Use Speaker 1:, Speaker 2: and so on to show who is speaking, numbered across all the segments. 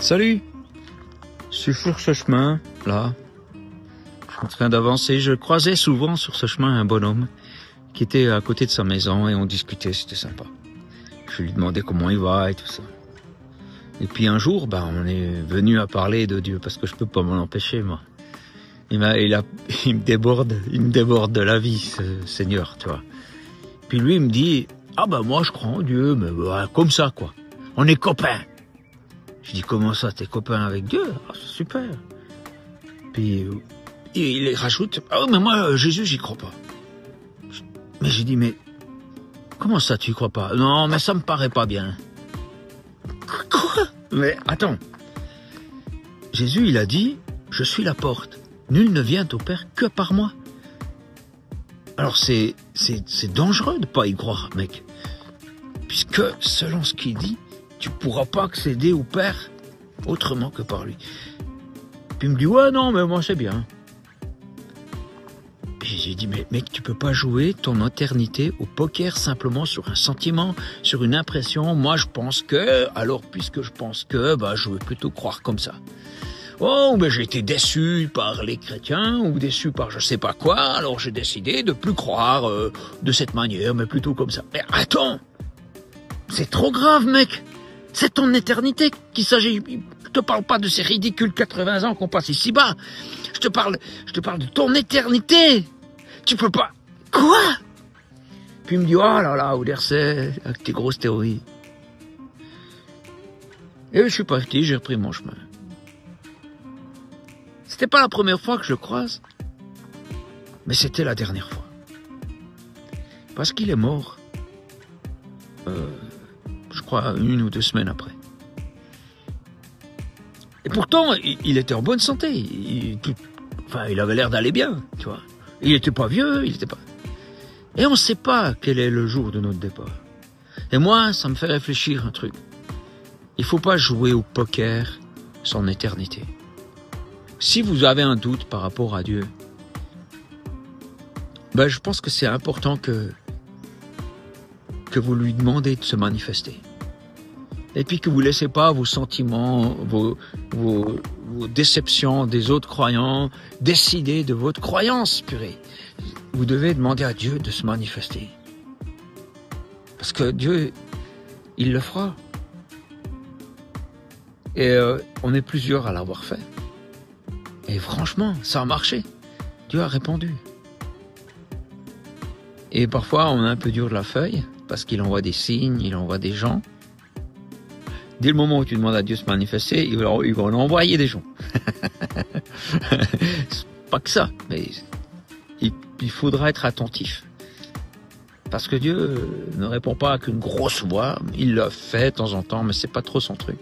Speaker 1: Salut, je suis sur ce chemin, là. Je suis en train d'avancer. Je croisais souvent sur ce chemin un bonhomme qui était à côté de sa maison et on discutait, c'était sympa. Je lui demandais comment il va et tout ça. Et puis un jour, on est venu à parler de Dieu parce que je peux pas m'en empêcher, moi. Il me déborde de la vie, ce Seigneur, tu vois. Puis lui, il me dit, moi je crois en Dieu, mais comme ça, quoi. On est copains. Je dis, comment ça, t'es copain avec Dieu? C'est super. Puis il rajoute, mais moi, Jésus, j'y crois pas. Mais j'ai dit, mais comment ça, tu y crois pas? Non, mais ça me paraît pas bien. Quoi? Mais attends. Jésus, il a dit, je suis la porte. Nul ne vient au Père que par moi. Alors c'est dangereux de pas y croire, mec. Puisque, selon ce qu'il dit, tu pourras pas accéder au Père autrement que par lui. Puis il me dit, ouais, non, mais moi c'est bien. Puis j'ai dit, mais mec, tu peux pas jouer ton éternité au poker simplement sur un sentiment, sur une impression. Moi je pense que, alors puisque je pense que, je vais plutôt croire comme ça. Oh, mais j'ai été déçu par les chrétiens ou déçu par je sais pas quoi, alors j'ai décidé de plus croire de cette manière, mais plutôt comme ça. Mais attends, c'est trop grave, mec. C'est ton éternité qu'il s'agit. Je te parle pas de ces ridicules 80 ans qu'on passe ici-bas. Je te parle de ton éternité. Tu peux pas. Quoi? Puis il me dit, oh là là, Ouderset, avec tes grosses théories. Et je suis parti, j'ai repris mon chemin. C'était pas la première fois que je le croise, mais c'était la dernière fois. Parce qu'il est mort, je crois 1 ou 2 semaines après. Et pourtant, il était en bonne santé. Il avait l'air d'aller bien, tu vois. Il était pas vieux, il était pas... Et on ne sait pas quel est le jour de notre départ. Et moi, ça me fait réfléchir un truc. Il faut pas jouer au poker son éternité. Si vous avez un doute par rapport à Dieu, je pense que c'est important que vous lui demandez de se manifester. Et puis que vous ne laissez pas vos sentiments, vos déceptions des autres croyants décider de votre croyance, purée. Vous devez demander à Dieu de se manifester. Parce que Dieu, il le fera. Et on est plusieurs à l'avoir fait. Et franchement, ça a marché. Dieu a répondu. Et parfois, on est un peu dur de la feuille, parce qu'il envoie des signes, il envoie des gens. Dès le moment où tu demandes à Dieu de se manifester, il va en envoyer des gens. C'est pas que ça, mais il faudra être attentif. Parce que Dieu ne répond pas qu'une grosse voix. Il le fait de temps en temps, mais c'est pas trop son truc.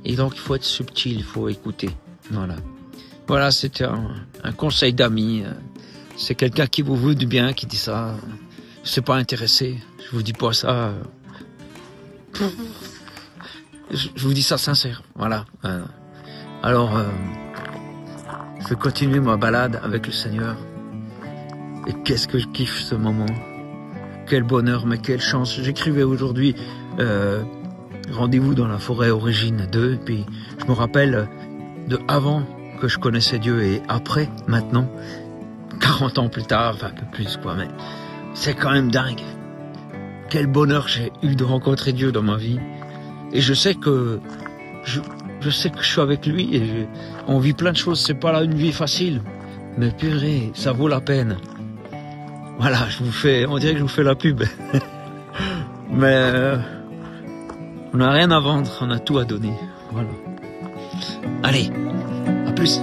Speaker 1: Et donc, il faut être subtil, il faut écouter. Voilà, c'était un conseil d'ami. C'est quelqu'un qui vous veut du bien, qui dit ça. Je suis pas intéressé. Je vous dis pas ça. Je vous dis ça sincère. Voilà. Alors, je vais continuer ma balade avec le Seigneur. Et qu'est-ce que je kiffe ce moment. Quel bonheur, mais quelle chance. J'écrivais aujourd'hui Rendez-vous dans la forêt Origine 2. Et puis, je me rappelle de avant que je connaissais Dieu et après, maintenant, 40 ans plus tard, un peu plus quoi, mais c'est quand même dingue. Quel bonheur j'ai eu de rencontrer Dieu dans ma vie. Et je sais que je suis avec lui et on vit plein de choses. C'est pas là une vie facile, mais purée, ça vaut la peine. Voilà, on dirait que je vous fais la pub. Mais on n'a rien à vendre, on a tout à donner. Voilà. Allez. Plus.